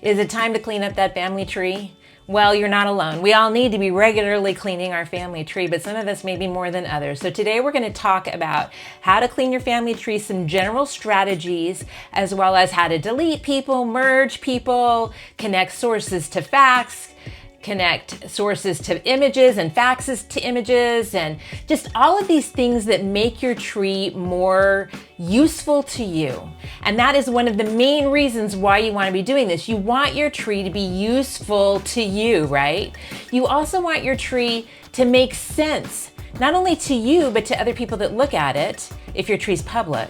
Is it time to clean up that family tree? Well, you're not alone. We all need to be regularly cleaning our family tree, but some of us maybe more than others. So today we're going to talk about how to clean your family tree, some general strategies, as well as how to delete people, merge people, connect sources to facts, connect sources to images and faxes to images, and just all of these things that make your tree more useful to you. And that is one of the main reasons why you want to be doing this. You want your tree to be useful to you, right? You also want your tree to make sense, not only to you, but to other people that look at it, if your tree's public.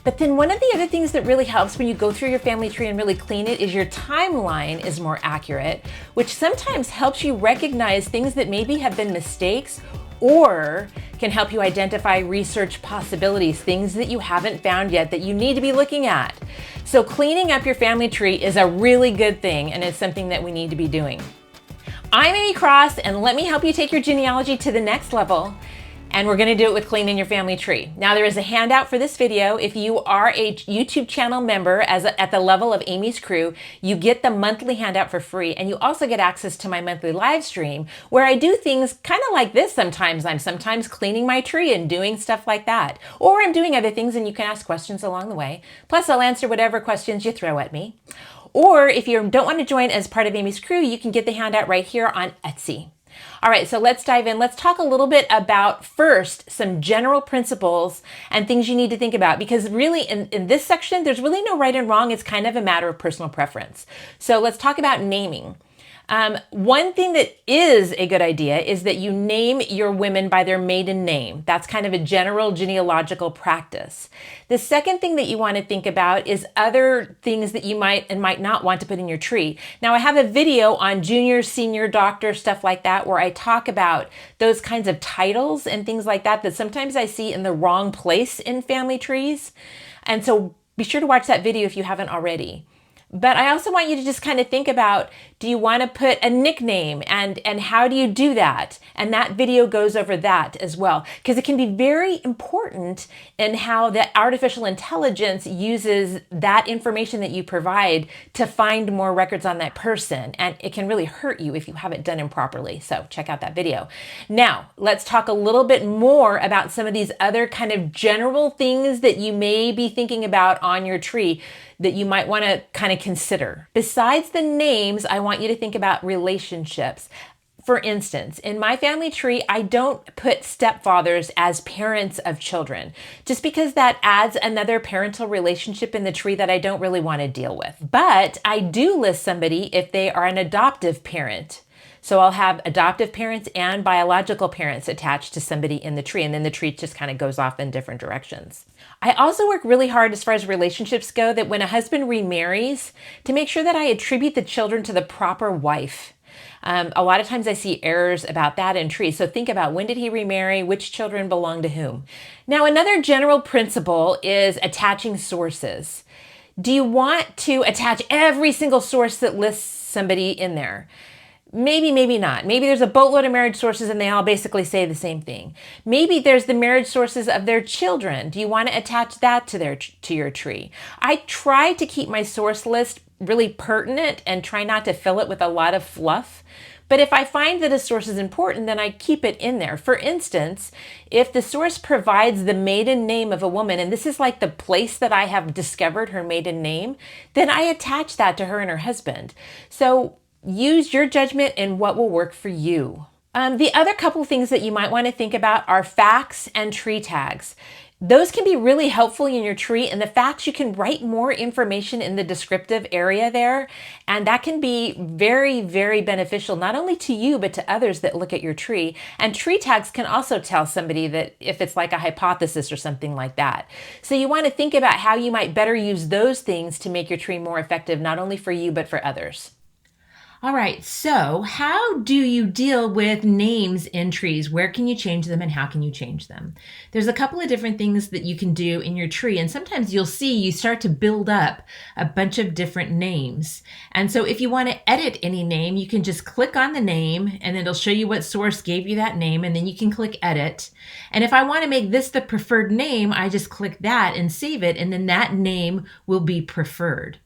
But then one of the other things that really helps when you go through your family tree and really clean it is your timeline is more accurate, which sometimes helps you recognize things that maybe have been mistakes or can help you identify research possibilities, things that you haven't found yet that you need to be looking at. So cleaning up your family tree is a really good thing, and it's something that we need to be doing. I'm Aimee Cross, and let me help you take your genealogy to the next level. And we're gonna do it with cleaning your family tree. Now there is a handout for this video. If you are a YouTube channel member at the level of Aimee's Crew, you get the monthly handout for free, and you also get access to my monthly live stream where I do things kind of like this sometimes. I'm sometimes cleaning my tree and doing stuff like that. Or I'm doing other things and you can ask questions along the way. Plus I'll answer whatever questions you throw at me. Or if you don't want to join as part of Aimee's Crew, you can get the handout right here on Etsy. All right, so let's dive in. Let's talk a little bit about first some general principles and things you need to think about, because really in this section, there's really no right and wrong. It's kind of a matter of personal preference. So let's talk about naming. One thing that is a good idea is that you name your women by their maiden name. That's kind of a general genealogical practice. The second thing that you want to think about is other things that you might and might not want to put in your tree. Now, I have a video on junior, senior, doctor, stuff like that, where I talk about those kinds of titles and things like that that sometimes I see in the wrong place in family trees. And so be sure to watch that video if you haven't already. But I also want you to just kind of think about, do you want to put a nickname and how do you do that? And that video goes over that as well, because it can be very important in how the artificial intelligence uses that information that you provide to find more records on that person. And it can really hurt you if you haven't done improperly. So check out that video. Now, let's talk a little bit more about some of these other kind of general things that you may be thinking about on your tree that you might want to kind of consider. Besides the names, I want you to think about relationships. For instance, in my family tree, I don't put stepfathers as parents of children, just because that adds another parental relationship in the tree that I don't really want to deal with. But I do list somebody if they are an adoptive parent. So I'll have adoptive parents and biological parents attached to somebody in the tree, and then the tree just kind of goes off in different directions. I also work really hard as far as relationships go that when a husband remarries, to make sure that I attribute the children to the proper wife. A lot of times I see errors about that in trees. So think about, when did he remarry? Which children belong to whom? Now, another general principle is attaching sources. Do you want to attach every single source that lists somebody in there? Maybe, maybe not. Maybe there's a boatload of marriage sources and they all basically say the same thing. Maybe there's the marriage sources of their children. Do you want to attach that to your tree? I try to keep my source list really pertinent and try not to fill it with a lot of fluff. But if I find that a source is important, then I keep it in there. For instance, if the source provides the maiden name of a woman, and this is like the place that I have discovered her maiden name, then I attach that to her and her husband. So use your judgment and what will work for you. The other couple things that you might want to think about are facts and tree tags. Those can be really helpful in your tree. And the facts, you can write more information in the descriptive area there. And that can be very, very beneficial, not only to you, but to others that look at your tree. And tree tags can also tell somebody that if it's like a hypothesis or something like that. So you want to think about how you might better use those things to make your tree more effective, not only for you, but for others. All right, so how do you deal with names in trees? Where can you change them and how can you change them? There's a couple of different things that you can do in your tree, and sometimes you'll see you start to build up a bunch of different names. And so if you want to edit any name, you can just click on the name and it'll show you what source gave you that name, and then you can click edit. And if I want to make this the preferred name, I just click that and save it, and then that name will be preferred.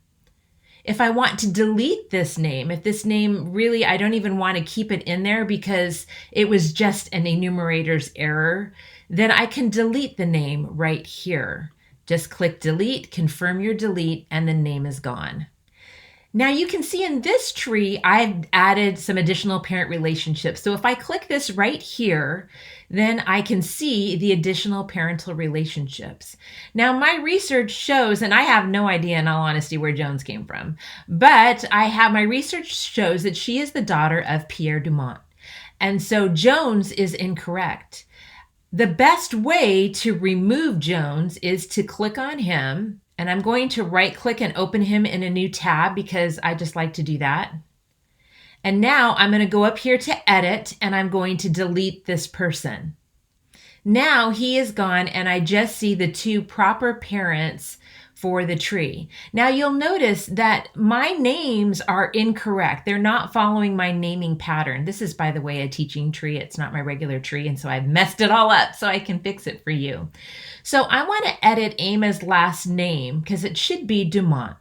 If I want to delete this name, if this name really, I don't even want to keep it in there because it was just an enumerator's error, then I can delete the name right here. Just click delete, confirm your delete, and the name is gone. Now you can see in this tree, I've added some additional parent relationships. So if I click this right here, then I can see the additional parental relationships. Now my research shows, and I have no idea in all honesty where Jones came from, but my research shows that she is the daughter of Pierre Dumont. And so Jones is incorrect. The best way to remove Jones is to click on him, and I'm going to right click and open him in a new tab because I just like to do that. And now I'm going to go up here to edit, and I'm going to delete this person. Now he is gone, and I just see the two proper parents for the tree. Now you'll notice that my names are incorrect. They're not following my naming pattern. This is, by the way, a teaching tree. It's not my regular tree, and so I've messed it all up so I can fix it for you. So I want to edit Aimee's last name because it should be Dumont.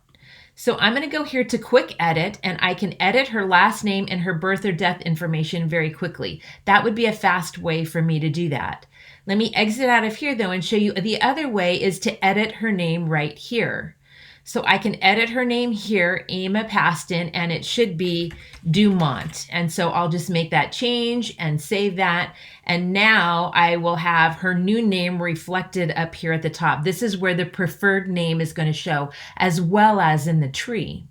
So I'm going to go here to quick edit, and I can edit her last name and her birth or death information very quickly. That would be a fast way for me to do that. Let me exit out of here though and show you the other way is to edit her name right here. So I can edit her name here, Aimee Paston, and it should be Dumont. And so I'll just make that change and save that. And now I will have her new name reflected up here at the top. This is where the preferred name is going to show, as well as in the tree.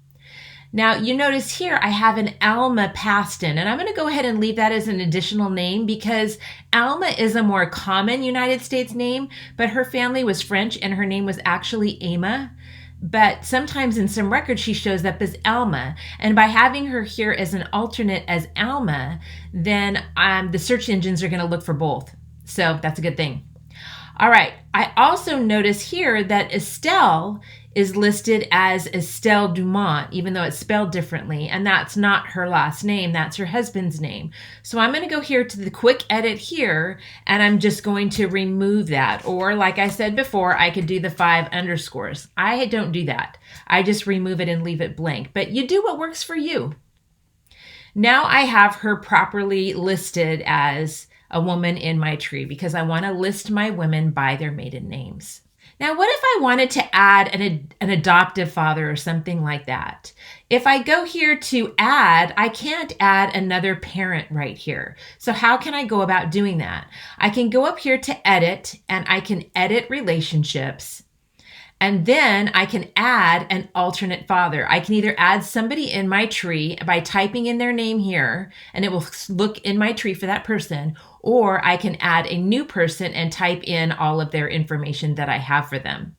Now you notice here I have an Alma Paston, and I'm going to go ahead and leave that as an additional name because Alma is a more common United States name, but her family was French and her name was actually Aimee. But sometimes in some records she shows up as Alma, and by having her here as an alternate as Alma, then the search engines are going to look for both. So that's a good thing. All right, I also notice here that Estelle is listed as Estelle Dumont, even though it's spelled differently, and that's not her last name, that's her husband's name. So I'm going to go here to the quick edit here, and I'm just going to remove that. Or like I said before, I could do the 5 underscores. I don't do that. I just remove it and leave it blank, but you do what works for you. Now I have her properly listed as a woman in my tree because I want to list my women by their maiden names. Now, what if I wanted to add an adoptive father or something like that? If I go here to add, I can't add another parent right here. So how can I go about doing that? I can go up here to edit, and I can edit relationships. And then I can add an alternate father. I can either add somebody in my tree by typing in their name here, and it will look in my tree for that person, or I can add a new person and type in all of their information that I have for them.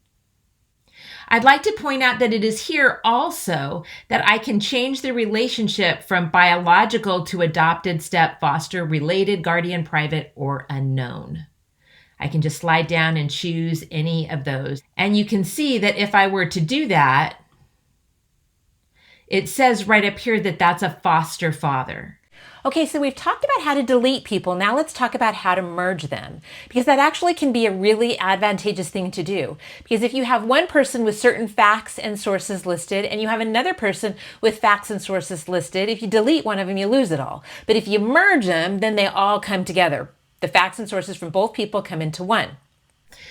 I'd like to point out that it is here also that I can change the relationship from biological to adopted, step, foster, related, guardian, private, or unknown. I can just slide down and choose any of those. And you can see that if I were to do that, it says right up here that that's a foster father. Okay, so we've talked about how to delete people. Now let's talk about how to merge them, because that actually can be a really advantageous thing to do. Because if you have one person with certain facts and sources listed, and you have another person with facts and sources listed, if you delete one of them, you lose it all. But if you merge them, then they all come together. The facts and sources from both people come into one.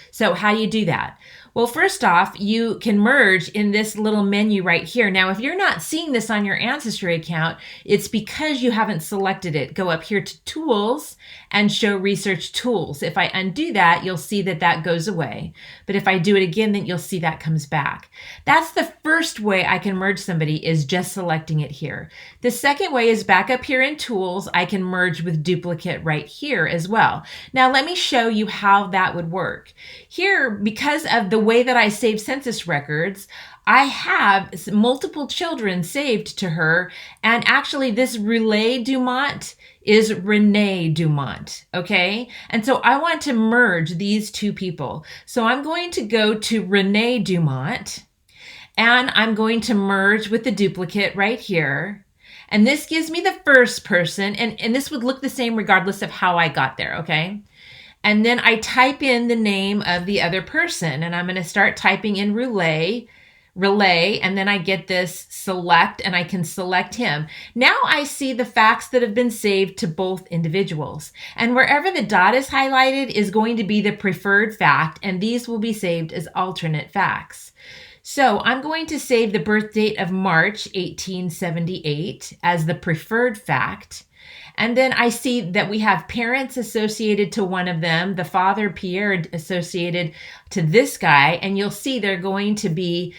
So how do you do that? Well, first off, you can merge in this little menu right here. Now, if you're not seeing this on your Ancestry account, it's because you haven't selected it. Go up here to Tools and Show Research Tools. If I undo that, you'll see that that goes away. But if I do it again, then you'll see that comes back. That's the first way I can merge somebody, is just selecting it here. The second way is back up here in Tools. I can merge with duplicate right here as well. Now, let me show you how that would work. Here, because of the way that I save census records, I have multiple children saved to her, and actually this Relay Dumont is Renee Dumont, okay? And so I want to merge these two people. So I'm going to go to Renee Dumont, and I'm going to merge with the duplicate right here. And this gives me the first person, and this would look the same regardless of how I got there, okay? And then I type in the name of the other person, and I'm going to start typing in Relay relay, and then I get this select, and I can select him. Now I see the facts that have been saved to both individuals. And wherever the dot is highlighted is going to be the preferred fact, and these will be saved as alternate facts. So I'm going to save the birth date of March 1878 as the preferred fact. And then I see that we have parents associated to one of them, the father Pierre associated to this guy, and you'll see they're going to be,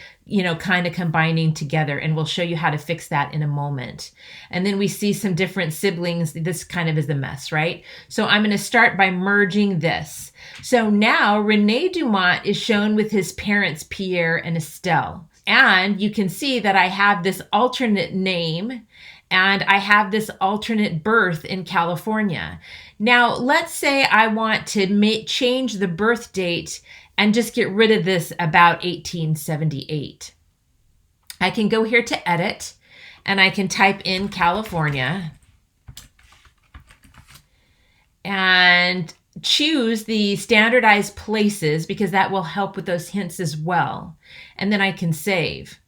kind of combining together, and we'll show you how to fix that in a moment. And then we see some different siblings. This kind of is a mess, right? So I'm going to start by merging this. So now Rene Dumont is shown with his parents Pierre and Estelle. And you can see that I have this alternate name and I have this alternate birth in California. Now, let's say I want to change the birth date and just get rid of this about 1878. I can go here to edit and I can type in California and choose the standardized places because that will help with those hints as well. And then I can save.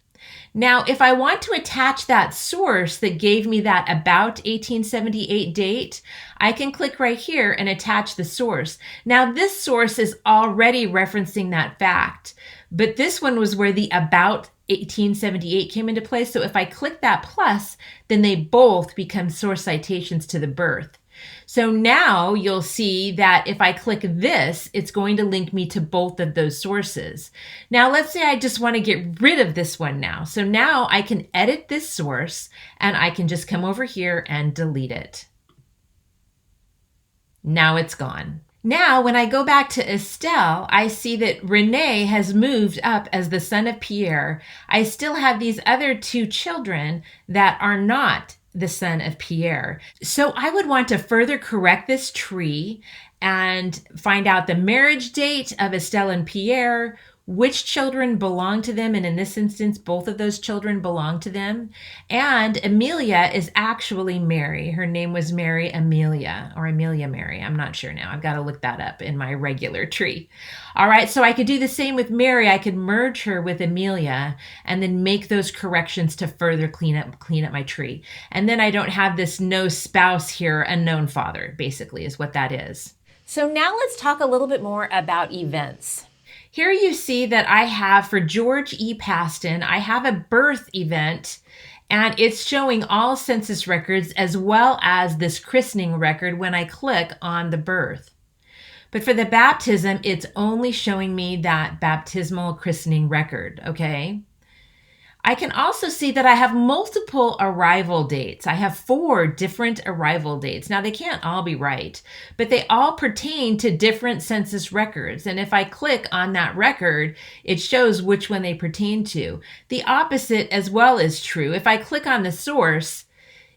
Now, if I want to attach that source that gave me that about 1878 date, I can click right here and attach the source. Now, this source is already referencing that fact, but this one was where the about 1878 came into play. So if I click that plus, then they both become source citations to the birth. So now you'll see that if I click this, it's going to link me to both of those sources. Now, let's say I just want to get rid of this one now. So now I can edit this source and I can just come over here and delete it. Now it's gone. Now, when I go back to Estelle, I see that Rene has moved up as the son of Pierre. I still have these other two children that are not the son of Pierre. So I would want to further correct this tree and find out the marriage date of Estelle and Pierre, which children belong to them, and in this instance, both of those children belong to them. And Amelia is actually Mary. Her name was Mary Amelia, or Amelia Mary. I'm not sure now. I've got to look that up in my regular tree. All right, so I could do the same with Mary. I could merge her with Amelia and then make those corrections to further clean up my tree. And then I don't have this no spouse here, unknown father, basically, is what that is. So now let's talk a little bit more about events. Here you see that I have for George E. Paston, I have a birth event, and it's showing all census records as well as this christening record when I click on the birth. But for the baptism, it's only showing me that baptismal christening record, okay? I can also see that I have multiple arrival dates. I have 4 different arrival dates. Now, they can't all be right, but they all pertain to different census records. And if I click on that record, it shows which one they pertain to. The opposite as well is true. If I click on the source,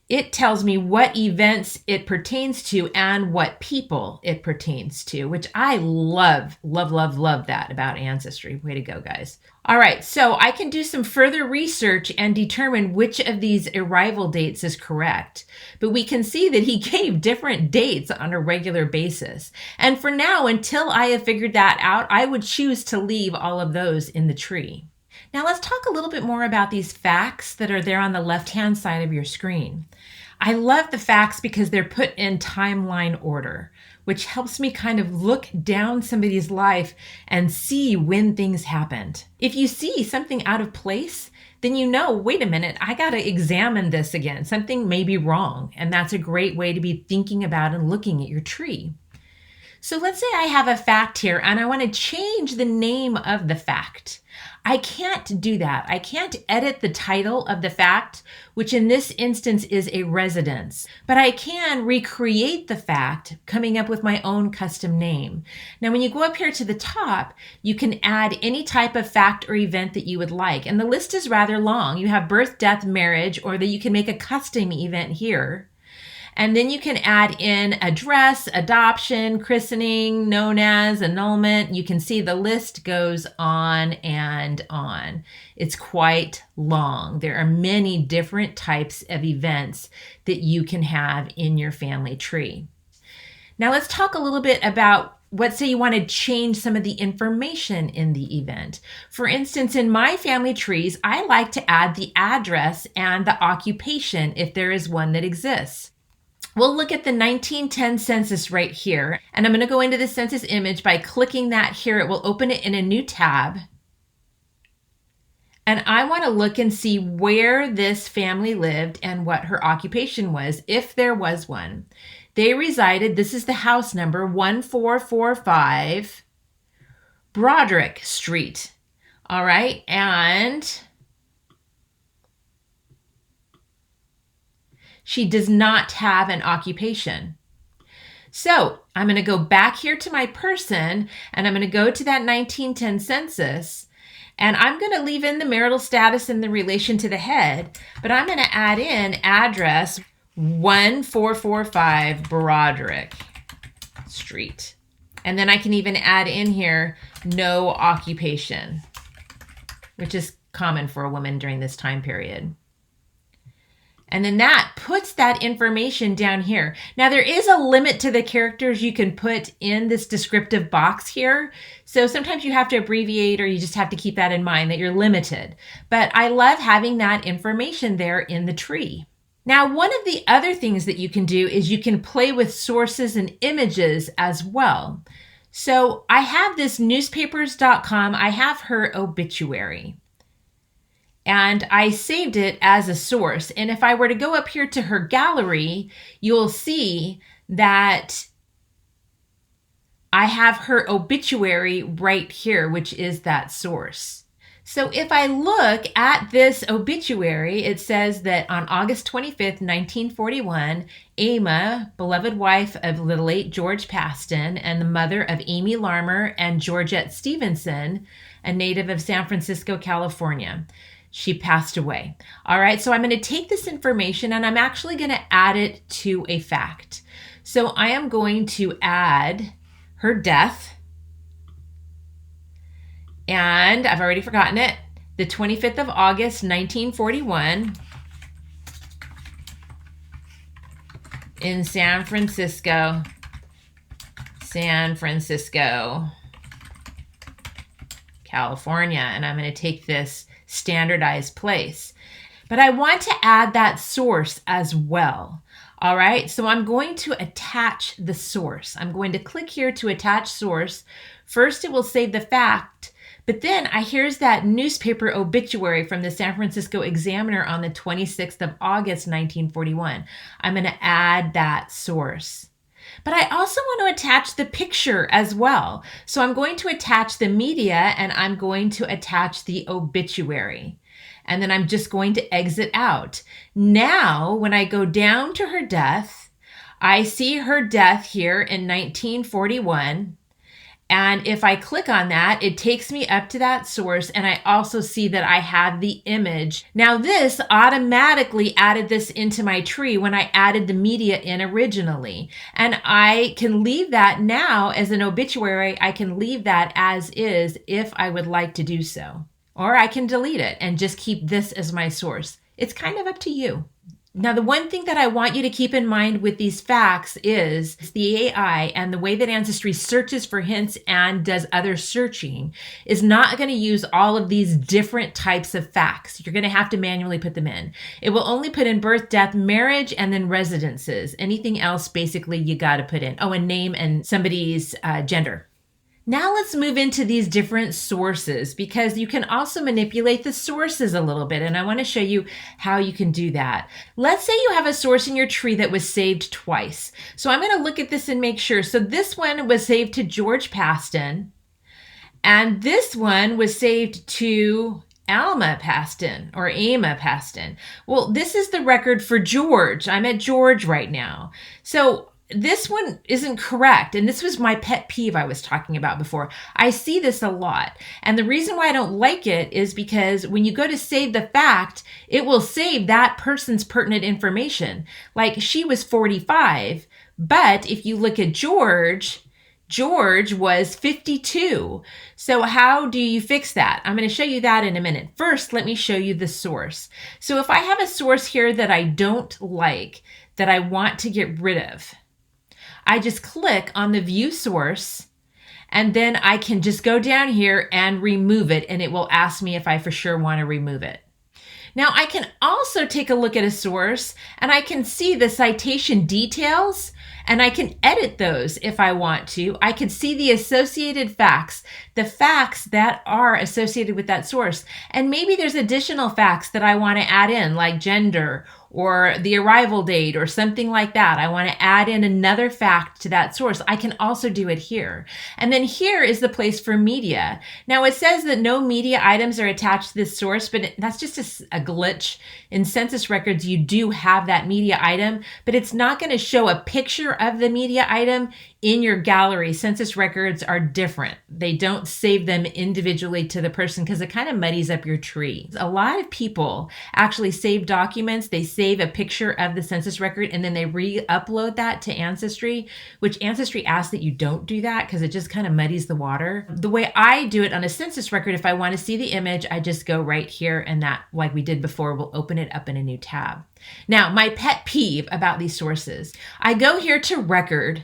it tells me what events it pertains to and what people it pertains to, which I love, love, love, love that about Ancestry. Way to go, guys. All right, so I can do some further research and determine which of these arrival dates is correct. But we can see that he gave different dates on a regular basis. And for now, until I have figured that out, I would choose to leave all of those in the tree. Now let's talk a little bit more about these facts that are there on the left-hand side of your screen. I love the facts because they're put in timeline order, which helps me kind of look down somebody's life and see when things happened. If you see something out of place, then you know, wait a minute, I got to examine this again. Something may be wrong, and that's a great way to be thinking about and looking at your tree. So let's say I have a fact here and I want to change the name of the fact. I can't do that. I can't edit the title of the fact, which in this instance is a residence, but I can recreate the fact coming up with my own custom name. Now, when you go up here to the top, you can add any type of fact or event that you would like. And the list is rather long. You have birth, death, marriage, or that you can make a custom event here. And then you can add in address, adoption, christening, known as, annulment. You can see the list goes on and on. It's quite long. There are many different types of events that you can have in your family tree. Now let's talk a little bit about let's say you want to change some of the information in the event. For instance, in my family trees, I like to add the address and the occupation if there is one that exists. We'll look at the 1910 census right here, and I'm going to go into the census image by clicking that here. It will open it in a new tab. And I want to look and see where this family lived and what her occupation was, if there was one. They resided, this is the house number, 1445 Broderick Street. All right, and she does not have an occupation. So I'm going to go back here to my person, and I'm going to go to that 1910 census. And I'm going to leave in the marital status and the relation to the head, but I'm going to add in address 1445 Broderick Street. And then I can even add in here no occupation, which is common for a woman during this time period. And then that puts that information down here. Now there is a limit to the characters you can put in this descriptive box here. So sometimes you have to abbreviate, or you just have to keep that in mind that you're limited. But I love having that information there in the tree. Now, one of the other things that you can do is you can play with sources and images as well. So I have this newspapers.com. I have her obituary. And I saved it as a source. And if I were to go up here to her gallery, you'll see that I have her obituary right here, which is that source. So if I look at this obituary, it says that on August 25th, 1941, Aimee, beloved wife of the late George Paston and the mother of Amy Larmer and Georgette Stevenson, a native of San Francisco, California, she passed away. All right, so I'm going to take this information and I'm actually going to add it to a fact. So I am going to add her death, and I've already forgotten it, the 25th of August, 1941, in San Francisco, California. And I'm going to take this standardized place. But I want to add that source as well. All right, so I'm going to attach the source. I'm going to click here to attach source. First, it will save the fact, but then here's that newspaper obituary from the San Francisco Examiner on the 26th of August, 1941. I'm going to add that source. But I also want to attach the picture as well. So I'm going to attach the media and I'm going to attach the obituary. And then I'm just going to exit out. Now, when I go down to her death, I see her death here in 1941. And if I click on that, it takes me up to that source, and I also see that I have the image. Now this automatically added this into my tree when I added the media in originally. And I can leave that now as an obituary. I can leave that as is if I would like to do so. Or I can delete it and just keep this as my source. It's kind of up to you. Now, the one thing that I want you to keep in mind with these facts is the AI and the way that Ancestry searches for hints and does other searching is not going to use all of these different types of facts. You're going to have to manually put them in. It will only put in birth, death, marriage, and then residences. Anything else, basically, you got to put in. Oh, and name and somebody's gender. Now let's move into these different sources, because you can also manipulate the sources a little bit, and I want to show you how you can do that. Let's say you have a source in your tree that was saved twice. So I'm going to look at this and make sure. So this one was saved to George Paston, and this one was saved to Aimee Paston or Aimee Paston. Well, this is the record for George. I'm at George right now. So this one isn't correct. And this was my pet peeve I was talking about before. I see this a lot. And the reason why I don't like it is because when you go to save the fact, it will save that person's pertinent information. Like she was 45, but if you look at George was 52. So how do you fix that? I'm going to show you that in a minute. First, let me show you the source. So if I have a source here that I don't like, that I want to get rid of, I just click on the view source, And then I can just go down here and remove it, and it will ask me if I for sure want to remove it. Now I can also take a look at a source and I can see the citation details and I can edit those if I want to. I can see the associated facts, the facts that are associated with that source. And maybe there's additional facts that I want to add in, like gender or the arrival date or something like that. I want to add in another fact to that source. I can also do it here. And then here is the place for media. Now it says that no media items are attached to this source, but that's just a glitch. In census records, you do have that media item, but it's not going to show a picture of the media item in your gallery. Census records are different. They don't save them individually to the person because it kind of muddies up your tree. A lot of people actually save documents. They save a picture of the census record and then they re-upload that to Ancestry, which Ancestry asks that you don't do that because it just kind of muddies the water. The way I do it on a census record, if I want to see the image, I just go right here and that, like we did before, will open it up in a new tab. Now, my pet peeve about these sources, I go here to record.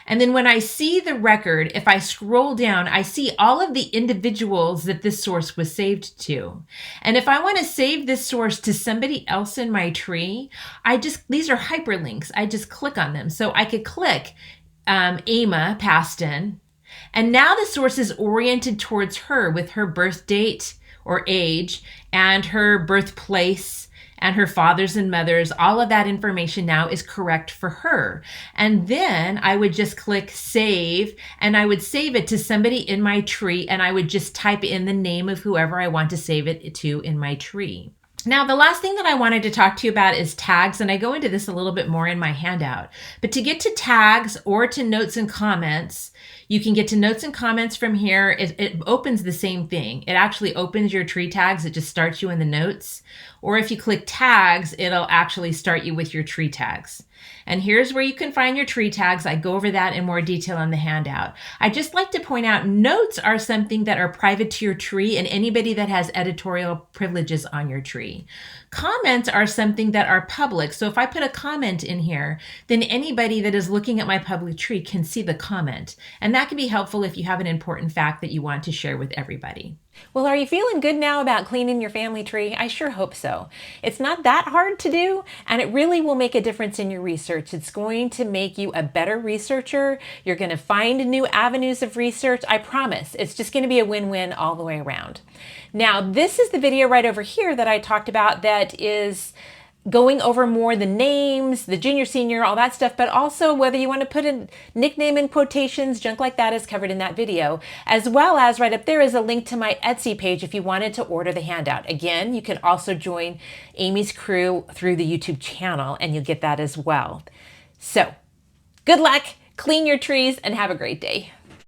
And then when I see the record, if I scroll down, I see all of the individuals that this source was saved to. And if I want to save this source to somebody else in my tree, these are hyperlinks. I just click on them. So I could click Aimee Paston. And now the source is oriented towards her with her birth date or age and her birthplace and her fathers and mothers. All of that information now is correct for her. And then I would just click save and I would save it to somebody in my tree and I would just type in the name of whoever I want to save it to in my tree. Now, the last thing that I wanted to talk to you about is tags, and I go into this a little bit more in my handout. But to get to tags or to notes and comments, you can get to notes and comments from here. It opens the same thing. It actually opens your tree tags. It just starts you in the notes. Or if you click tags, it'll actually start you with your tree tags. And here's where you can find your tree tags. I go over that in more detail on the handout. I just like to point out notes are something that are private to your tree and anybody that has editorial privileges on your tree. Comments are something that are public. So if I put a comment in here, then anybody that is looking at my public tree can see the comment. And that can be helpful if you have an important fact that you want to share with everybody. Well, are you feeling good now about cleaning your family tree? I sure hope so. It's not that hard to do, and it really will make a difference in your research. It's going to make you a better researcher. You're going to find new avenues of research. I promise. It's just going to be a win-win all the way around. Now, this is the video right over here that I talked about that is going over more the names, the junior, senior, all that stuff, but also whether you want to put a nickname in quotations, junk like that is covered in that video, as well as right up there is a link to my Etsy page if you wanted to order the handout. Again, you can also join Aimee's crew through the YouTube channel and you'll get that as well. So, good luck, clean your trees, and have a great day.